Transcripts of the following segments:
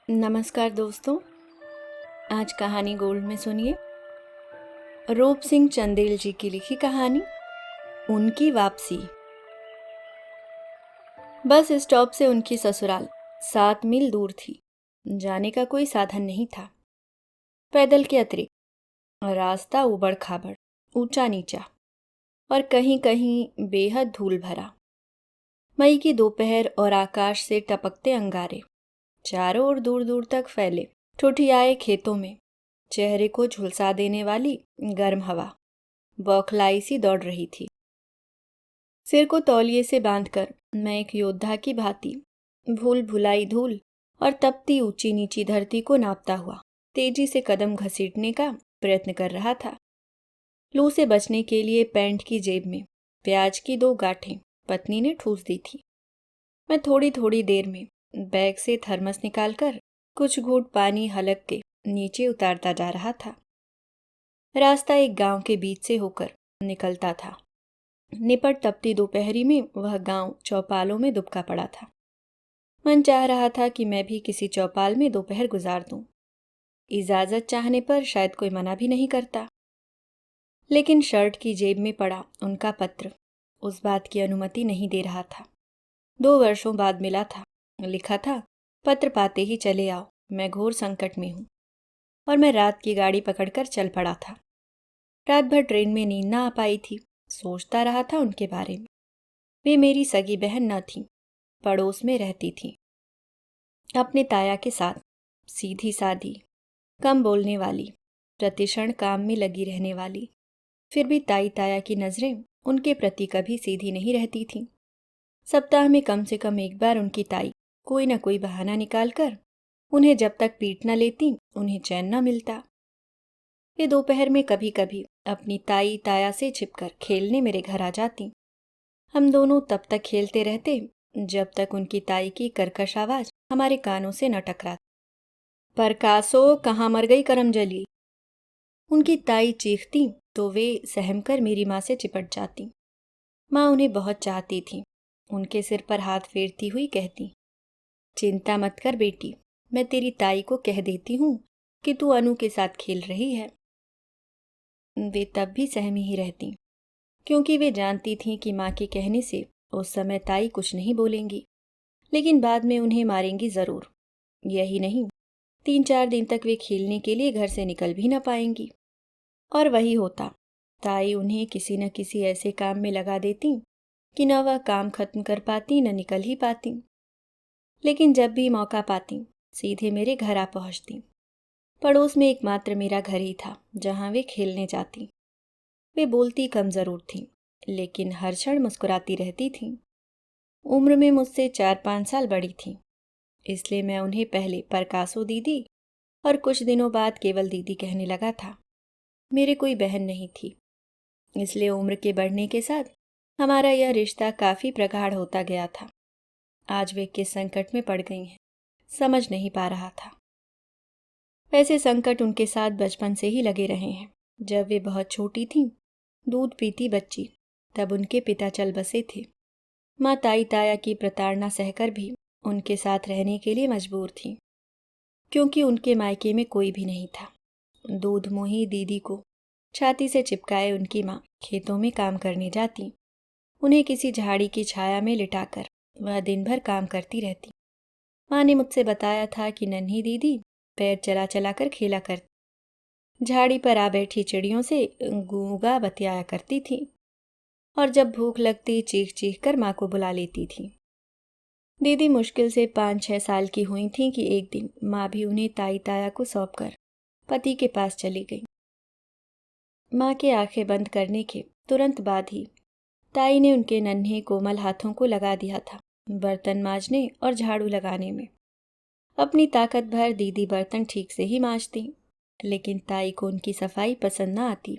नमस्कार दोस्तों। आज कहानी गोल्ड में सुनिए रूप सिंह चंदेल जी की लिखी कहानी उनकी वापसी। बस स्टॉप से उनकी ससुराल 7 मील दूर थी। जाने का कोई साधन नहीं था। पैदल के अतिरिक्त रास्ता उबड़ खाबड़, ऊंचा नीचा और कहीं कहीं बेहद धूल भरा। मई की दोपहर और आकाश से टपकते अंगारे चारों ओर दूर दूर तक फैले। ठुठियाए खेतों में चेहरे को झुलसा देने वाली गर्म हवा बौखलाई सी दौड़ रही थी। सिर को तौलिए से बांधकर मैं एक योद्धा की भांति भूल भुलाई धूल और तपती ऊंची नीची धरती को नापता हुआ तेजी से कदम घसीटने का प्रयत्न कर रहा था। लू से बचने के लिए पैंट की जेब में प्याज की 2 गांठें पत्नी ने ठूस दी थी। मैं थोड़ी थोड़ी देर में बैग से थर्मस निकालकर कुछ घूंट पानी हलक के नीचे उतारता जा रहा था। रास्ता एक गांव के बीच से होकर निकलता था। निपट तपती दोपहरी में वह गांव चौपालों में दुबका पड़ा था। मन चाह रहा था कि मैं भी किसी चौपाल में दोपहर गुजार दूं। इजाजत चाहने पर शायद कोई मना भी नहीं करता, लेकिन शर्ट की जेब में पड़ा उनका पत्र उस बात की अनुमति नहीं दे रहा था। 2 वर्षों बाद मिला था। लिखा था, पत्र पाते ही चले आओ, मैं घोर संकट में हूं। और मैं रात की गाड़ी पकड़कर चल पड़ा था। रात भर ट्रेन में नींद ना आ पाई थी। सोचता रहा था उनके बारे में। वे मेरी सगी बहन न थी, पड़ोस में रहती थी, अपने ताया के साथ। सीधी सादी, कम बोलने वाली, प्रतिक्षण काम में लगी रहने वाली। फिर भी ताई ताया की नजरें उनके प्रति कभी सीधी नहीं रहती थीं। सप्ताह में कम से कम एक बार उनकी ताई कोई न कोई बहाना निकालकर उन्हें जब तक पीट न लेती उन्हें चैन न मिलता। वे दोपहर में कभी कभी अपनी ताई ताया से छिपकर खेलने मेरे घर आ जाती। हम दोनों तब तक खेलते रहते जब तक उनकी ताई की कर्कश आवाज हमारे कानों से न टकराती। परकासो, कहाँ मर गई करमजली। उनकी ताई चीखती तो वे सहमकर मेरी माँ से चिपट जाती। माँ उन्हें बहुत चाहती थी। उनके सिर पर हाथ फेरती हुई कहती, चिंता मत कर बेटी, मैं तेरी ताई को कह देती हूँ कि तू अनु के साथ खेल रही है। वे तब भी सहमी ही रहती, क्योंकि वे जानती थीं कि माँ के कहने से उस समय ताई कुछ नहीं बोलेंगी, लेकिन बाद में उन्हें मारेंगी जरूर। यही नहीं, 3-4 दिन तक वे खेलने के लिए घर से निकल भी न पाएंगी। और वही होता। ताई उन्हें किसी न किसी ऐसे काम में लगा देती कि न वह काम खत्म कर पाती न निकल ही पाती। लेकिन जब भी मौका पाती सीधे मेरे घर आ पहुंचती। पड़ोस में एकमात्र मेरा घर ही था जहां वे खेलने जाती। वे बोलती कम जरूर थीं, लेकिन हर क्षण मुस्कुराती रहती थीं। उम्र में मुझसे 4-5 साल बड़ी थीं, इसलिए मैं उन्हें पहले परकासो दीदी और कुछ दिनों बाद केवल दीदी कहने लगा था। मेरे कोई बहन नहीं थी, इसलिए उम्र के बढ़ने के साथ हमारा यह रिश्ता काफी प्रगाढ़ होता गया था। आज वे किस संकट में पड़ गई हैं, समझ नहीं पा रहा था। वैसे संकट उनके साथ बचपन से ही लगे रहे हैं। जब वे बहुत छोटी थीं, दूध पीती बच्ची, तब उनके पिता चल बसे थे। माँ ताई ताया की प्रताड़ना सहकर भी उनके साथ रहने के लिए मजबूर थी, क्योंकि उनके मायके में कोई भी नहीं था। दूध मोही दीदी को छाती से चिपकाए उनकी माँ खेतों में काम करने जाती। उन्हें किसी झाड़ी की छाया में लिटाकर वह दिन भर काम करती रहती। माँ ने मुझसे बताया था कि नन्ही दीदी पैर चला चला कर खेला करती, झाड़ी पर आ बैठी चिड़ियों से गूंगा बतियाया करती थी, और जब भूख लगती चीख चीख कर माँ को बुला लेती थी। दीदी मुश्किल से 5-6 साल की हुई थी कि एक दिन माँ भी उन्हें ताई ताया को सौंपकर पति के पास चली गई। माँ के आंखें बंद करने के तुरंत बाद ही ताई ने उनके नन्हे कोमल हाथों को लगा दिया था बर्तन मांजने और झाड़ू लगाने में। अपनी ताकत भर दीदी बर्तन ठीक से ही मांजती, लेकिन ताई को उनकी सफाई पसंद न आती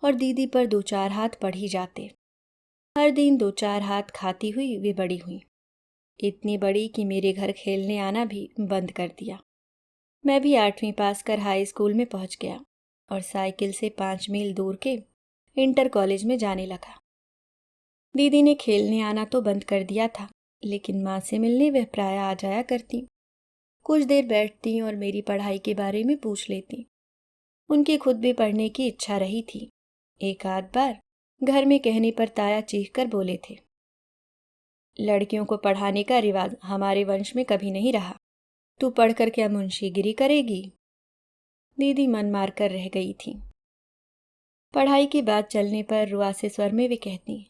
और दीदी पर 2-4 हाथ पड़ ही जाते। हर दिन 2-4 हाथ खाती हुई वे बड़ी हुई, इतनी बड़ी कि मेरे घर खेलने आना भी बंद कर दिया। मैं भी 8वीं पास कर हाई स्कूल में पहुंच गया और साइकिल से 5 मील दूर के इंटर कॉलेज में जाने लगा। दीदी ने खेलने आना तो बंद कर दिया था, लेकिन माँ से मिलने वह प्रायः आ जाया करती। कुछ देर बैठती और मेरी पढ़ाई के बारे में पूछ लेती। उनकी खुद भी पढ़ने की इच्छा रही थी। एक आध बार घर में कहने पर ताया चीख कर बोले थे, लड़कियों को पढ़ाने का रिवाज हमारे वंश में कभी नहीं रहा, तू पढ़कर क्या मुंशीगिरी करेगी। दीदी मन मार कर रह गई थी। पढ़ाई की बात चलने पर रुआसे स्वर में वे कहती,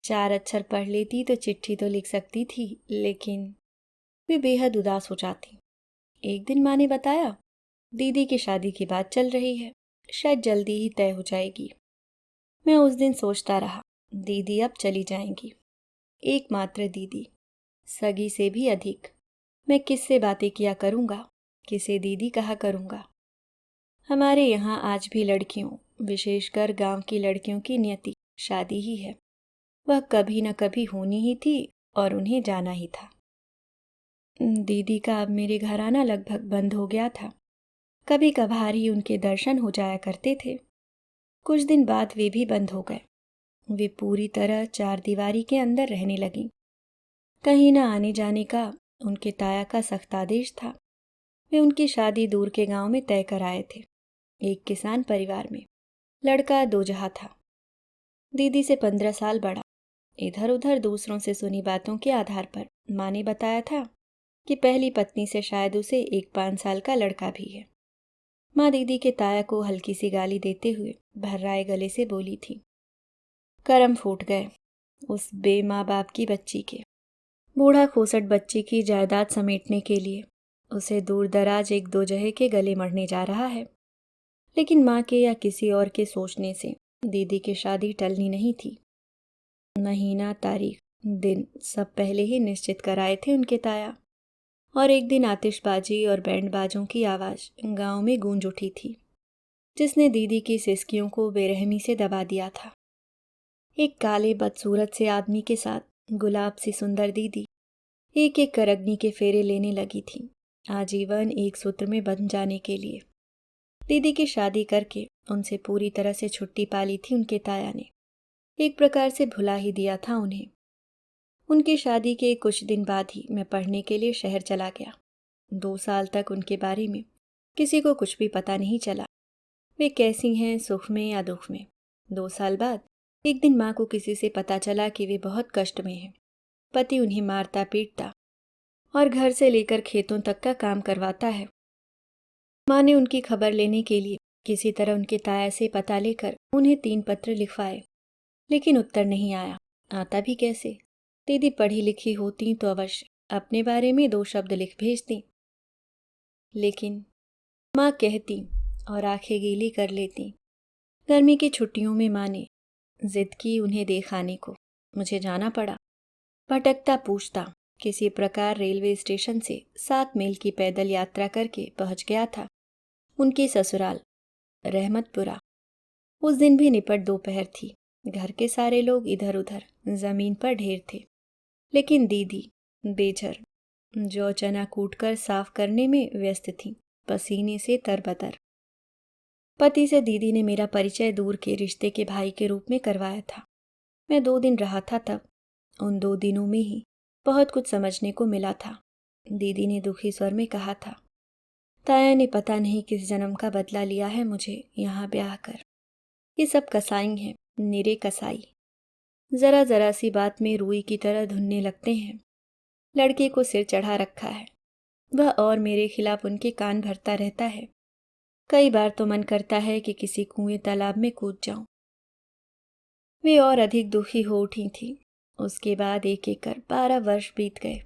4 अक्षर पढ़ लेती तो चिट्ठी तो लिख सकती थी, लेकिन वे बेहद उदास हो जाती। एक दिन माँ ने बताया, दीदी की शादी की बात चल रही है, शायद जल्दी ही तय हो जाएगी। मैं उस दिन सोचता रहा, दीदी अब चली जाएंगी, एकमात्र दीदी, सगी से भी अधिक। मैं किससे बातें किया करूँगा, किसे दीदी कहा करूँगा। हमारे यहाँ आज भी लड़कियों, विशेषकर गांव की लड़कियों की नियति शादी ही है। वह कभी न कभी होनी ही थी और उन्हें जाना ही था। दीदी का अब मेरे घर आना लगभग बंद हो गया था। कभी कभार ही उनके दर्शन हो जाया करते थे। कुछ दिन बाद वे भी बंद हो गए। वे पूरी तरह 4 दीवारी के अंदर रहने लगीं। कहीं न आने जाने का उनके ताया का सख्त आदेश था। वे उनकी शादी दूर के गांव में तय कराए थे, एक किसान परिवार में। लड़का 2 जहाँ था, दीदी से 15 साल बड़ा। इधर उधर दूसरों से सुनी बातों के आधार पर माँ ने बताया था कि पहली पत्नी से शायद उसे एक 5 साल का लड़का भी है। माँ दीदी के ताया को हल्की सी गाली देते हुए भर्राए गले से बोली थी, करम फूट गए उस बेमाँ बाप की बच्ची के। बूढ़ा खोसट बच्ची की जायदाद समेटने के लिए उसे दूर दराज एक 2 जहे के गले मरने जा रहा है। लेकिन माँ के या किसी और के सोचने से दीदी की शादी टलनी नहीं थी। महीना, तारीख, दिन सब पहले ही निश्चित कराए थे उनके ताया। और एक दिन आतिशबाजी और बैंड बाजों की आवाज गांव में गूंज उठी थी, जिसने दीदी की सिसकियों को बेरहमी से दबा दिया था। एक काले बदसूरत से आदमी के साथ गुलाब सी सुंदर दीदी एक एक कर अग्नि के फेरे लेने लगी थी, आजीवन एक सूत्र में बंध जाने के लिए। दीदी की शादी करके उनसे पूरी तरह से छुट्टी पा ली थी उनके ताया ने। एक प्रकार से भुला ही दिया था उन्हें। उनकी शादी के कुछ दिन बाद ही मैं पढ़ने के लिए शहर चला गया। 2 साल तक उनके बारे में किसी को कुछ भी पता नहीं चला, वे कैसी हैं, सुख में या दुख में। 2 साल बाद एक दिन माँ को किसी से पता चला कि वे बहुत कष्ट में हैं। पति उन्हें मारता पीटता और घर से लेकर खेतों तक का काम करवाता है। माँ ने उनकी खबर लेने के लिए किसी तरह उनके ताया से पता लेकर उन्हें 3 पत्र लिखवाए, लेकिन उत्तर नहीं आया। आता भी कैसे? दीदी पढ़ी लिखी होती तो अवश्य अपने बारे में 2 शब्द लिख भेजती। लेकिन माँ कहती और आंखें गीली कर लेती। गर्मी की छुट्टियों में माँ ने जिद की उन्हें देखाने को। मुझे जाना पड़ा। भटकता पूछता किसी प्रकार रेलवे स्टेशन से 7 मील की पैदल यात्रा करके पहुंच गया था उनके ससुराल रहमतपुरा। उस दिन भी निपट दोपहर थी। घर के सारे लोग इधर उधर जमीन पर ढेर थे, लेकिन दीदी बेझर जौ चना कूटकर साफ करने में व्यस्त थी, पसीने से तरबतर। पति से दीदी ने मेरा परिचय दूर के रिश्ते के भाई के रूप में करवाया था। मैं 2 दिन रहा था तब। उन 2 दिनों में ही बहुत कुछ समझने को मिला था। दीदी ने दुखी स्वर में कहा था, ताया ने पता नहीं किस जन्म का बदला लिया है मुझे यहाँ ब्याह कर। ये सब कसाई हैं, निरे कसाई। जरा जरा सी बात में रुई की तरह धुनने लगते हैं। लड़के को सिर चढ़ा रखा है वह, और मेरे खिलाफ उनके कान भरता रहता है। कई बार तो मन करता है कि किसी कुएं तालाब में कूद जाऊं। वे और अधिक दुखी हो उठी थी। उसके बाद एक एक कर 12 वर्ष बीत गए।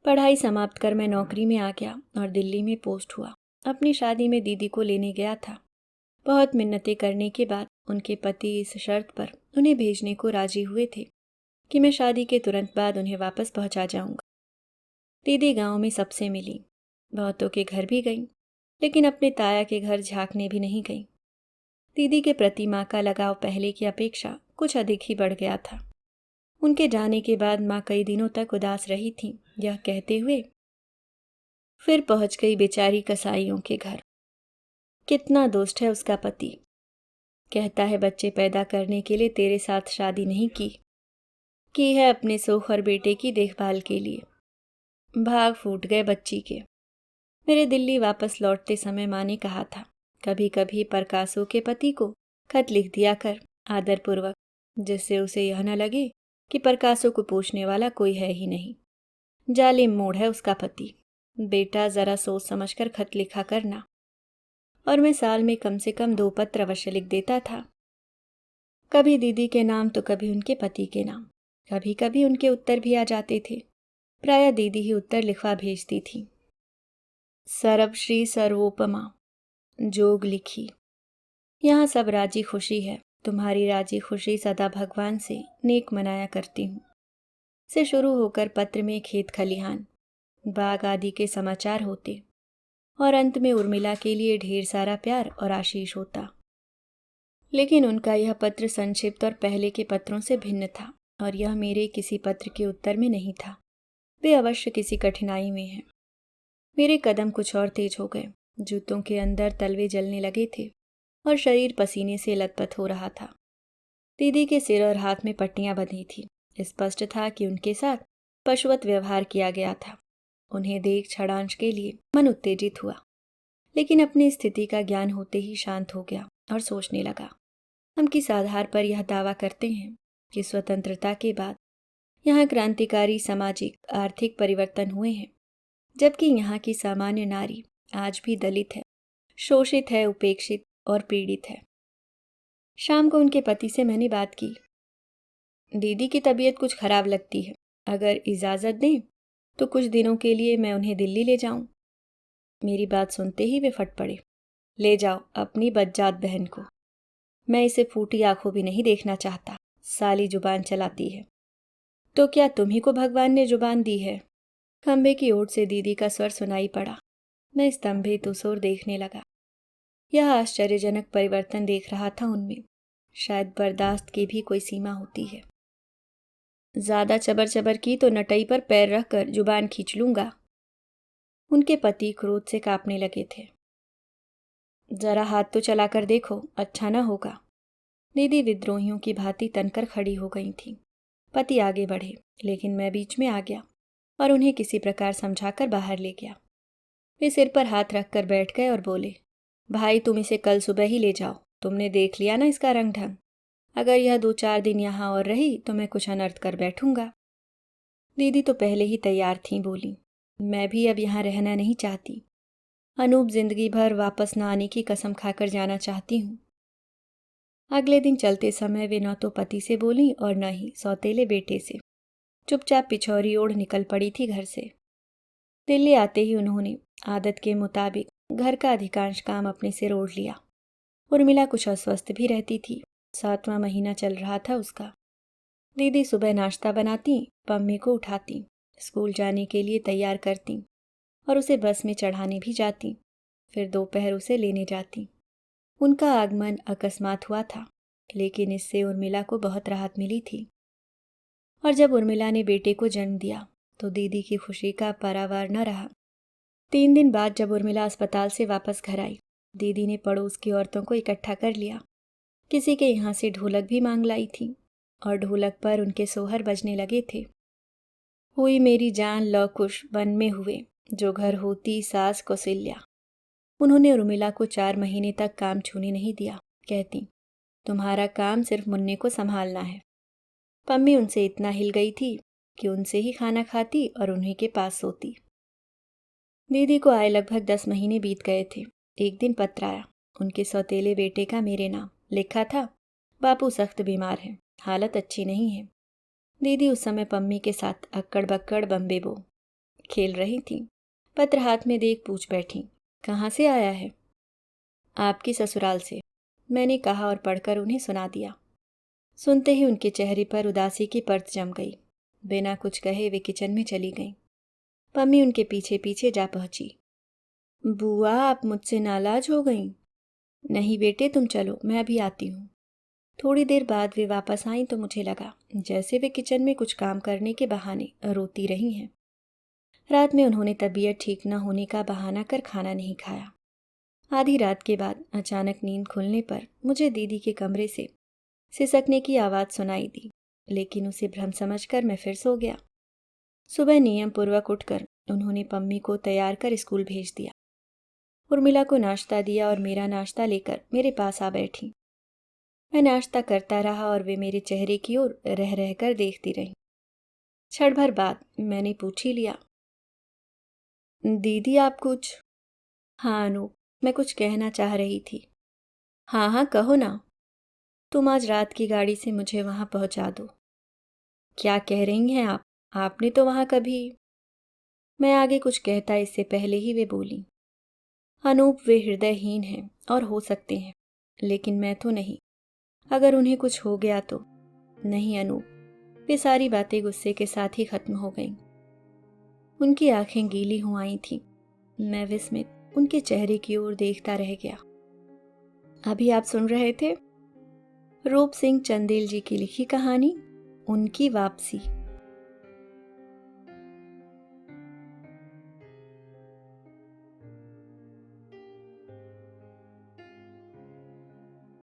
पढ़ाई समाप्त कर मैं नौकरी में आ गया और दिल्ली में पोस्ट हुआ। अपनी शादी में दीदी को लेने गया था। बहुत मिन्नतें करने के बाद उनके पति इस शर्त पर उन्हें भेजने को राजी हुए थे कि मैं शादी के तुरंत बाद उन्हें वापस पहुंचा जाऊंगा। दीदी गांव में सबसे मिली, बहुतों के घर भी गई, लेकिन अपने ताया के घर झांकने भी नहीं गई। दीदी के प्रति माँ का लगाव पहले की अपेक्षा कुछ अधिक ही बढ़ गया था। उनके जाने के बाद माँ कई दिनों तक उदास रही थी, यह कहते हुए फिर पहुंच गई बेचारी कसाईयों के घर। कितना दुष्ट है उसका पति। कहता है बच्चे पैदा करने के लिए तेरे साथ शादी नहीं की है अपने सुख और बेटे की देखभाल के लिए। भाग फूट गए बच्ची के। मेरे दिल्ली वापस लौटते समय माँ ने कहा था, कभी कभी प्रकाशों के पति को खत लिख दिया कर, आदरपूर्वक, जिससे उसे यह न लगे कि प्रकाशों को पूछने वाला कोई है ही नहीं। जालिम मूड है उसका पति। बेटा, जरा सोच समझकर खत लिखा करना। और मैं साल में कम से कम 2 पत्र अवश्य लिख देता था, कभी दीदी के नाम तो कभी उनके पति के नाम। कभी कभी उनके उत्तर भी आ जाते थे। प्रायः दीदी ही उत्तर लिखवा भेजती थी। सर्वश्री सर्वोपमा, जोग लिखी। यहाँ सब राजी खुशी है। तुम्हारी राजी खुशी सदा भगवान से नेक मनाया करती हूँ। से शुरू होकर पत्र में खेत खलिहान, बाग आदि के समाचार होते और अंत में उर्मिला के लिए ढेर सारा प्यार और आशीष होता। लेकिन उनका यह पत्र संक्षिप्त और पहले के पत्रों से भिन्न था, और यह मेरे किसी पत्र के उत्तर में नहीं था। वे अवश्य किसी कठिनाई में हैं। मेरे कदम कुछ और तेज हो गए। जूतों के अंदर तलवे जलने लगे थे और शरीर पसीने से लथपथ हो रहा था। दीदी के सिर और हाथ में पट्टियां बंधी थी। स्पष्ट था कि उनके साथ पशुवत व्यवहार किया गया था। उन्हें देख क्षणांश के लिए मन उत्तेजित हुआ, लेकिन अपनी स्थिति का ज्ञान होते ही शांत हो गया और सोचने लगा, हम किस आधार पर यह दावा करते हैं कि स्वतंत्रता के बाद यहाँ क्रांतिकारी सामाजिक आर्थिक परिवर्तन हुए हैं, जबकि यहाँ की सामान्य नारी आज भी दलित है, शोषित है, उपेक्षित और पीड़ित है। शाम को उनके पति से मैंने बात की। दीदी की तबीयत कुछ खराब लगती है, अगर इजाज़त दें तो कुछ दिनों के लिए मैं उन्हें दिल्ली ले जाऊं। मेरी बात सुनते ही वे फट पड़े। ले जाओ अपनी बज्जात बहन को, मैं इसे फूटी आंखों भी नहीं देखना चाहता। साली जुबान चलाती है। तो क्या तुम्ही को भगवान ने जुबान दी है? खंबे की ओर से दीदी का स्वर सुनाई पड़ा। मैं स्तंभित उस ओर देखने लगा। यह आश्चर्यजनक परिवर्तन देख रहा था उनमें। शायद बर्दाश्त की भी कोई सीमा होती है। ज्यादा चबर चबर की तो नटई पर पैर रखकर जुबान खींच लूंगा। उनके पति क्रोध से कांपने लगे थे। जरा हाथ तो चलाकर देखो, अच्छा न होगा। दीदी विद्रोहियों की भांति तनकर खड़ी हो गई थी। पति आगे बढ़े, लेकिन मैं बीच में आ गया और उन्हें किसी प्रकार समझाकर बाहर ले गया। वे सिर पर हाथ रखकर बैठ गए और बोले, भाई तुम इसे कल सुबह ही ले जाओ। तुमने देख लिया ना इसका रंग ढंग। अगर यह 2-4 दिन यहाँ और रही तो मैं कुछ अनर्थ कर बैठूंगा। दीदी तो पहले ही तैयार थीं। बोली, मैं भी अब यहाँ रहना नहीं चाहती। अनूप जिंदगी भर वापस न आने की कसम खाकर जाना चाहती हूँ। अगले दिन चलते समय वे न तो पति से बोली और न ही सौतेले बेटे से। चुपचाप पिछौरी ओढ़ निकल पड़ी थी घर से। दिल्ली आते ही उन्होंने आदत के मुताबिक घर का अधिकांश काम अपने सिर ओढ़ लिया। उर्मिला कुछ अस्वस्थ भी रहती थी। 7वां महीना चल रहा था उसका। दीदी सुबह नाश्ता बनाती, पम्मी को उठाती, स्कूल जाने के लिए तैयार करती और उसे बस में चढ़ाने भी जाती। फिर दोपहर उसे लेने जाती। उनका आगमन अकस्मात हुआ था, लेकिन इससे उर्मिला को बहुत राहत मिली थी। और जब उर्मिला ने बेटे को जन्म दिया तो दीदी की खुशी का पारावार न रहा। 3 दिन बाद जब उर्मिला अस्पताल से वापस घर आई, दीदी ने पड़ोस की औरतों को इकट्ठा कर लिया। किसी के यहाँ से ढोलक भी मांग लाई थी और ढोलक पर उनके सोहर बजने लगे थे। हुई मेरी जान लौकुश वन में हुए, जो घर होती सास कौशल्या। उन्होंने उर्मिला को 4 महीने तक काम छूने नहीं दिया। कहती, तुम्हारा काम सिर्फ मुन्ने को संभालना है। पम्मी उनसे इतना हिल गई थी कि उनसे ही खाना खाती और उन्हीं के पास सोती। दीदी को आए लगभग 10 महीने बीत गए थे। एक दिन पत्र आया, उनके सौतेले बेटे का मेरे नाम। लिखा था, बापू सख्त बीमार हैं, हालत अच्छी नहीं है। दीदी उस समय पम्मी के साथ अक्कड़ बक्कड़ बम्बे बो खेल रही थी। पत्र हाथ में देख पूछ बैठी, कहाँ से आया है? आपकी ससुराल से, मैंने कहा और पढ़कर उन्हें सुना दिया। सुनते ही उनके चेहरे पर उदासी की परत जम गई। बिना कुछ कहे वे किचन में चली गईं। पम्मी उनके पीछे पीछे जा पहुंची। बुआ, आप मुझसे नाराज हो गईं? नहीं बेटे, तुम चलो, मैं अभी आती हूँ। थोड़ी देर बाद वे वापस आईं तो मुझे लगा जैसे वे किचन में कुछ काम करने के बहाने रोती रही हैं। रात में उन्होंने तबीयत ठीक न होने का बहाना कर खाना नहीं खाया। आधी रात के बाद अचानक नींद खुलने पर मुझे दीदी के कमरे से सिसकने की आवाज़ सुनाई दी, लेकिन उसे भ्रम समझकर मैं फिर सो गया। सुबह नियम पूर्वक उठकर उन्होंने पम्मी को तैयार कर स्कूल भेज दिया। उर्मिला को नाश्ता दिया और मेरा नाश्ता लेकर मेरे पास आ बैठी। मैं नाश्ता करता रहा और वे मेरे चेहरे की ओर रह रह कर देखती रही। क्षण भर बाद मैंने पूछ ही लिया, दीदी आप कुछ? हाँ अनूप, मैं कुछ कहना चाह रही थी। हाँ हाँ कहो ना। तुम आज रात की गाड़ी से मुझे वहां पहुंचा दो। क्या कह रही हैं आप? आपने तो वहां कभी। मैं आगे कुछ कहता इससे पहले ही वे बोली, अनूप वे हृदयहीन हैं और हो सकते हैं, लेकिन मैं तो नहीं। अगर उन्हें कुछ हो गया तो। नहीं अनूप। वे सारी बातें गुस्से के साथ ही खत्म हो गईं। उनकी आंखें गीली हो आई थीं। मैं विस्मित उनके चेहरे की ओर देखता रह गया। अभी आप सुन रहे थे रूप सिंह चंदेल जी की लिखी कहानी उनकी वापसी।